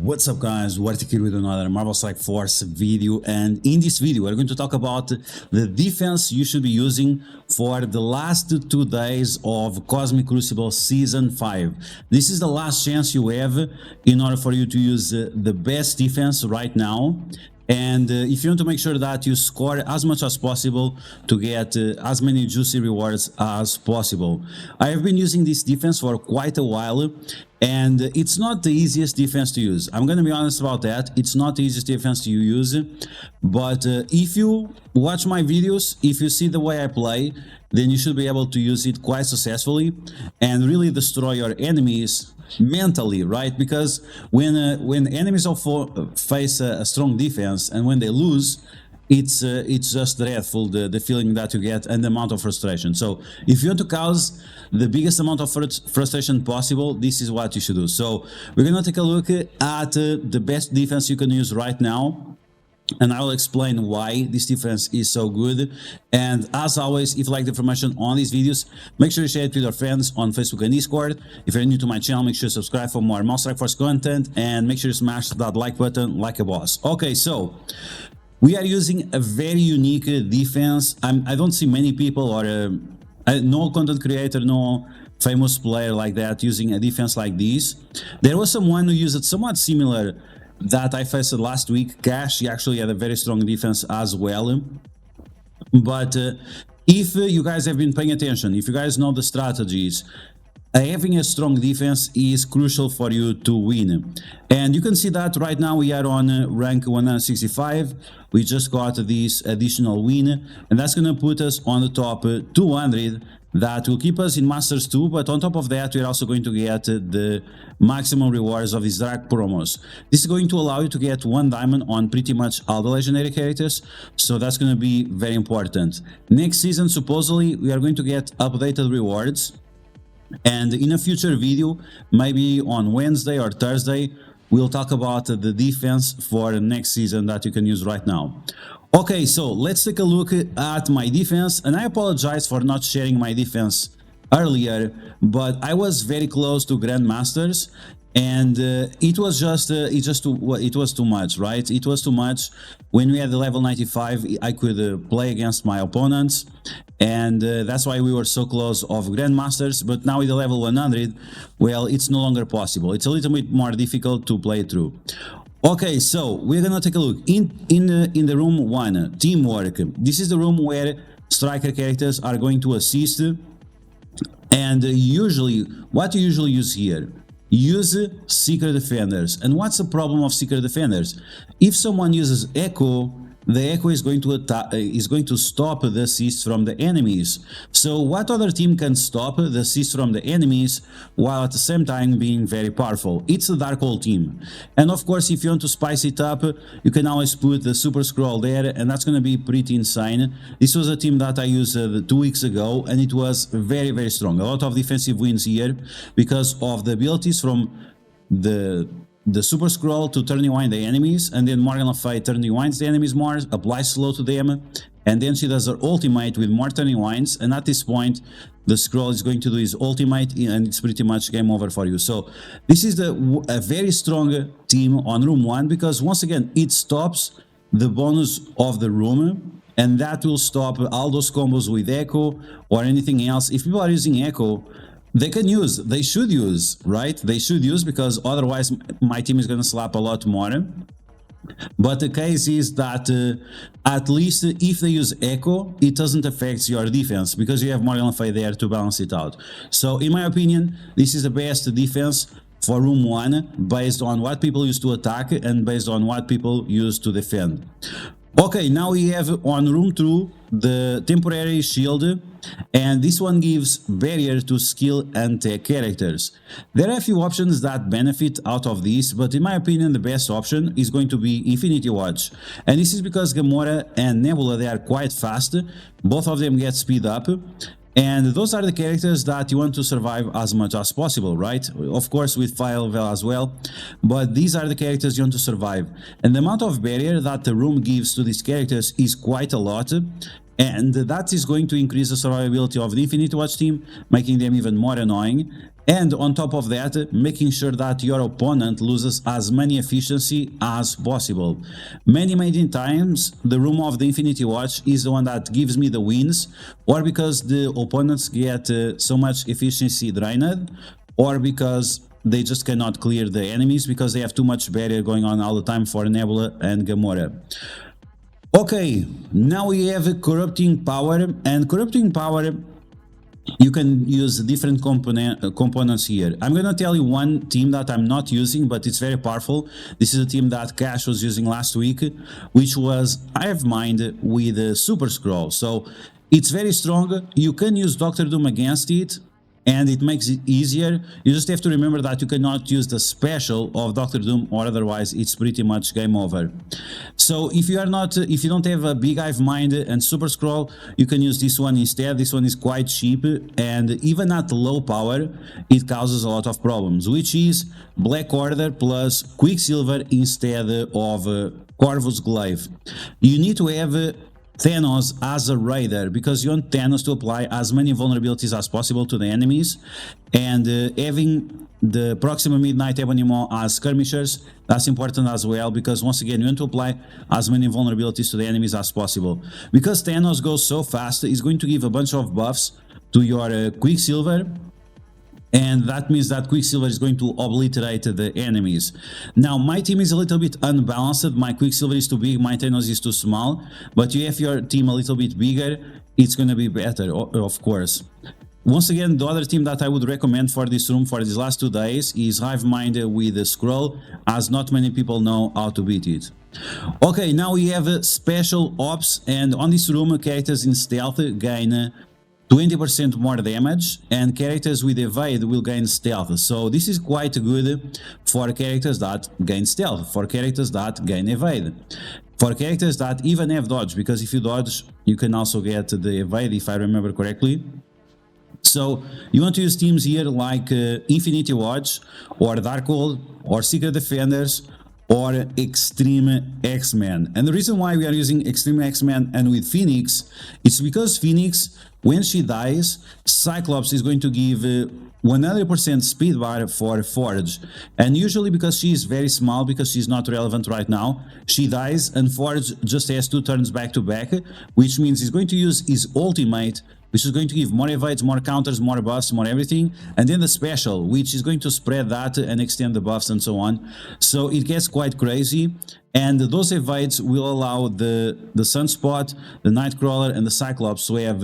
What's up guys, DuArktik with another Marvel Strike Force video, and in this video we're going to talk about the defense you should be using for the last 2 days of Cosmic Crucible Season 5. This is the last chance you have in order for you to use the best defense right now. And if you want to make sure that you score as much as possible to get as many juicy rewards as possible. I have been using this defense for quite a while, and it's not the easiest defense to use. I'm going to be honest about that. It's not the easiest defense to use, but if you watch my videos, if you see the way I play, then you should be able to use it quite successfully and really destroy your enemies mentally, right? Because when enemies face a strong defense and when they lose, it's just dreadful, the feeling that you get and the amount of frustration. So if you want to cause the biggest amount of frustration possible, this is what you should do. So we're gonna take a look at the best defense you can use right now, and I will explain why this defense is so good. And as always, if you like the information on these videos, make sure you share it with your friends on Facebook and Discord. If you're new to my channel, make sure you subscribe for more Marvel Strike Force content, and make sure you smash that like button like a boss. Okay, so we are using a very unique defense. I don't see many people, or no content creator, no famous player like that using a defense like this. There was someone who used it somewhat similar that I faced last week. Cash, he actually had a very strong defense as well. But if you guys have been paying attention, if you guys know the strategies, having a strong defense is crucial for you to win. And you can see that right now we are on rank 165. We just got this additional win, and that's going to put us on the top 200. That will keep us in Masters 2, but on top of that, we're also going to get the maximum rewards of these Dark promos. This is going to allow you to get 1 diamond on pretty much all the legendary characters, so that's going to be very important. Next season, supposedly, we are going to get updated rewards, and in a future video, maybe on Wednesday or Thursday, we'll talk about the defense for the next season that you can use right now. Okay, so let's take a look at my defense, and I apologize for not sharing my defense earlier, but I was very close to Grandmasters, and it was too much, right? It was too much. When we had the level 95, I could play against my opponents, and that's why we were so close of Grandmasters. But now with the level 100, well, it's no longer possible. It's a little bit more difficult to play through. Okay, so we're gonna take a look in the room 1, teamwork. This is the room where striker characters are going to assist, and usually what you usually use here, use secret defenders. And what's the problem of secret defenders? If someone uses echo, the echo is going to stop the assist from the enemies. So what other team can stop the assist from the enemies while at the same time being very powerful? It's the Darkhold team. And of course, if you want to spice it up, you can always put the Super Scroll there, and that's going to be pretty insane. This was a team that I used 2 weeks ago, and it was very, very strong. A lot of defensive wins here because of the abilities from the Super Scroll to turn rewind the enemies, and then Morgan Le Fay turn rewinds the enemies more, applies slow to them, and then she does her ultimate with more turn rewinds, and at this point the Scroll is going to do his ultimate, and it's pretty much game over for you. So this is a very strong team on room 1, because once again it stops the bonus of the room, and that will stop all those combos with Echo or anything else. If people are using Echo, they should use, right? They should use, because otherwise my team is going to slap a lot more. But the case is that at least if they use Echo, it doesn't affect your defense, because you have Morgan Le Fay there to balance it out. So in my opinion, this is the best defense for room 1, based on what people use to attack and based on what people use to defend. Okay, now we have on room 2 the temporary shield, and this one gives barrier to skill and tech characters. There are a few options that benefit out of this, but in my opinion the best option is going to be Infinity Watch. And this is because Gamora and Nebula, they are quite fast, both of them get speed up, and those are the characters that you want to survive as much as possible, right? Of course with Firevel as well, but these are the characters you want to survive. And the amount of barrier that the room gives to these characters is quite a lot, and that is going to increase the survivability of the Infinity Watch team, making them even more annoying. And on top of that, making sure that your opponent loses as many efficiency as possible. Many times, the room of the Infinity Watch is the one that gives me the wins, or because the opponents get so much efficiency drained, or because they just cannot clear the enemies because they have too much barrier going on all the time for Nebula and Gamora. Okay, now we have corrupting power, and corrupting power, you can use different components here. I'm gonna tell you one team that I'm not using, but it's very powerful. This is a team that Cash was using last week, which was Hive Mind with Super Scroll. So it's very strong. You can use Doctor Doom against it, and it makes it easier. You just have to remember that you cannot use the special of Doctor Doom, or otherwise it's pretty much game over. So if you don't have a big Hive Mind and Super Scroll, you can use this one instead. This one is quite cheap, and even at low power, it causes a lot of problems, which is Black Order plus Quicksilver instead of Corvus Glaive. You need to have Thanos as a raider, because you want Thanos to apply as many vulnerabilities as possible to the enemies, and having the Proxima Midnight Ebony Maw as skirmishers, that's important as well, because once again you want to apply as many vulnerabilities to the enemies as possible. Because Thanos goes so fast, he's going to give a bunch of buffs to your Quicksilver, and that means that Quicksilver is going to obliterate the enemies. Now, my team is a little bit unbalanced. My Quicksilver is too big, my Thanos is too small, but you have your team a little bit bigger, it's going to be better, of course. Once again, the other team that I would recommend for this room for these last 2 days is Hive Mind with the Scroll, as not many people know how to beat it. Okay, now we have Special Ops, and on this room, characters in Stealth gain 20% more damage, and characters with Evade will gain Stealth. So this is quite good for characters that gain Stealth, for characters that gain Evade, for characters that even have Dodge, because if you Dodge, you can also get the Evade, if I remember correctly. So you want to use teams here like Infinity Watch, or Darkhold, or Secret Defenders, or Extreme X-Men. And the reason why we are using Extreme X-Men and with Phoenix, it's because Phoenix, when she dies, Cyclops is going to give 100% speed bar for Forge. And usually, because she is very small, because she's not relevant right now, she dies and Forge just has 2 turns back to back, which means he's going to use his ultimate, which is going to give more evades, more counters, more buffs, more everything, and then the special, which is going to spread that and extend the buffs and so on. So it gets quite crazy, and those evades will allow the Sunspot, the Nightcrawler, and the Cyclops to have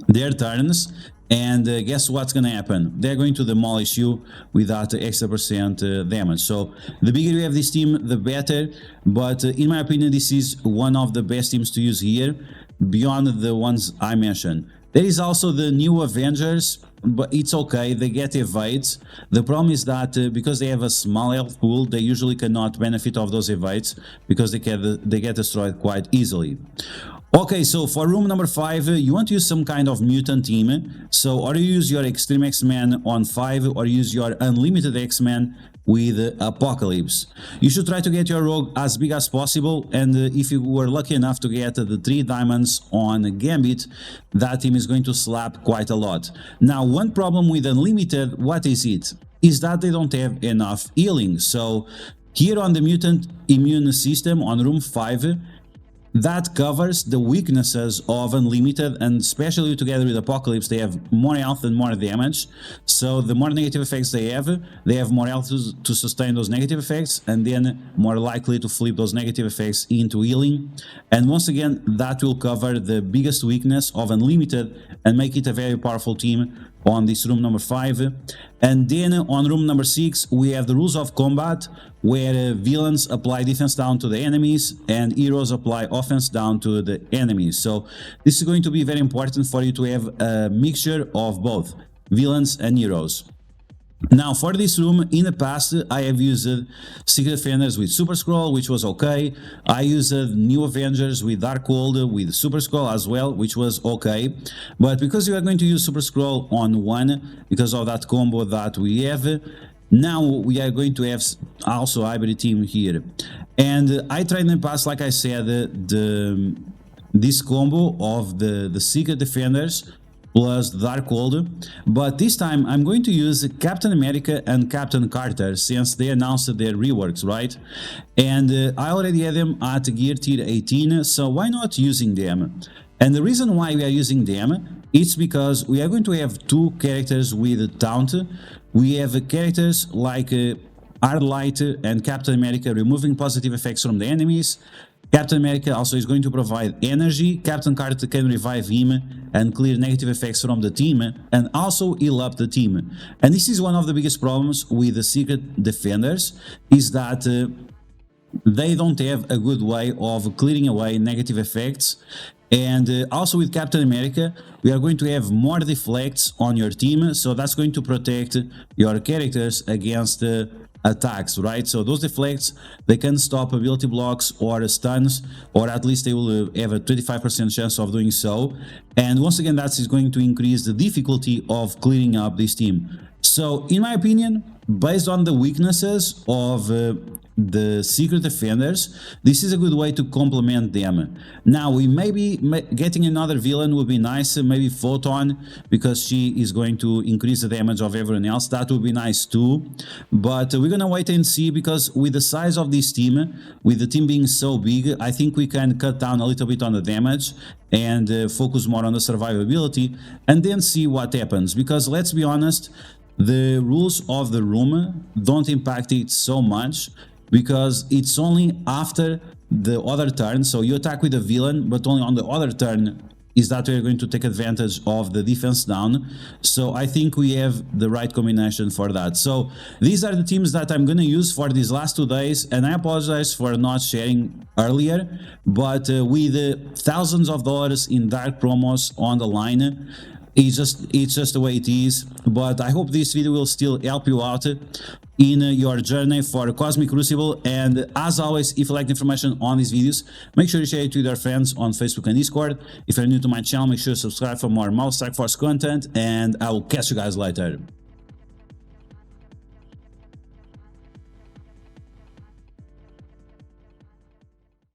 their turns, and guess what's gonna happen? They're going to demolish you with that extra percent damage. So the bigger you have this team, the better, but in my opinion, this is one of the best teams to use here, beyond the ones I mentioned. There is also the new Avengers, but it's okay, they get evades. The problem is that because they have a small health pool, they usually cannot benefit of those evades, because they get destroyed quite easily. Okay, so for room number 5, you want to use some kind of mutant team. So or you use your Extreme X-Men on 5, or use your Unlimited X-Men with Apocalypse. You should try to get your rogue as big as possible, and if you were lucky enough to get the 3 diamonds on Gambit, that team is going to slap quite a lot. Now, one problem with Unlimited, what is it? Is that they don't have enough healing. So here on the mutant immune system on room 5, that covers the weaknesses of Unlimited, and especially together with Apocalypse, they have more health and more damage. So the more negative effects they have more health to sustain those negative effects, and then more likely to flip those negative effects into healing. And once again, that will cover the biggest weakness of Unlimited and make it a very powerful team on this room number 5. And then on room number 6, we have the rules of combat, where villains apply defense down to the enemies and heroes apply offense down to the enemies. So this is going to be very important for you to have a mixture of both villains and heroes. Now, for this room, in the past, I have used Secret Defenders with Super Scroll, which was okay. I used New Avengers with Darkhold with Super Scroll as well, which was okay. But because you are going to use Super Scroll on 1, because of that combo that we have, now we are going to have also hybrid team here. And I tried in the past, like I said, the this combo of the Secret Defenders plus Darkhold, but this time I'm going to use Captain America and Captain Carter since they announced their reworks, right? And I already had them at gear tier 18, so why not using them? And the reason why we are using them is because we are going to have two characters with taunt. We have characters like Hardlight and Captain America removing positive effects from the enemies. Captain America also is going to provide energy. Captain Carter can revive him and clear negative effects from the team, and also heal up the team. And this is one of the biggest problems with the Secret Defenders, is that they don't have a good way of clearing away negative effects. And also with Captain America, we are going to have more deflects on your team, so that's going to protect your characters against attacks, right? So those deflects, they can stop ability blocks or stuns, or at least they will have a 25% chance of doing so. And once again, that is going to increase the difficulty of clearing up this team. So in my opinion, based on the weaknesses of the Secret Defenders, this is a good way to complement them. Now, we may be getting another villain would be nice, maybe Photon, because she is going to increase the damage of everyone else. That would be nice too, but we're gonna wait and see, because with the size of this team, with the team being so big, I think we can cut down a little bit on the damage and focus more on the survivability, and then see what happens. Because let's be honest, the rules of the room don't impact it so much, because it's only after the other turn. So you attack with a villain, but only on the other turn is that we're going to take advantage of the defense down. So I think we have the right combination for that. So these are the teams that I'm going to use for these last 2 days, and I apologize for not sharing earlier, but with thousands of dollars in dark promos on the line, it's just the way it is. But I hope this video will still help you out in your journey for Cosmic Crucible. And as always, if you like the information on these videos, make sure you share it with your friends on Facebook and Discord. If you're new to my channel, make sure to subscribe for more Strike Force content, and I will catch you guys later.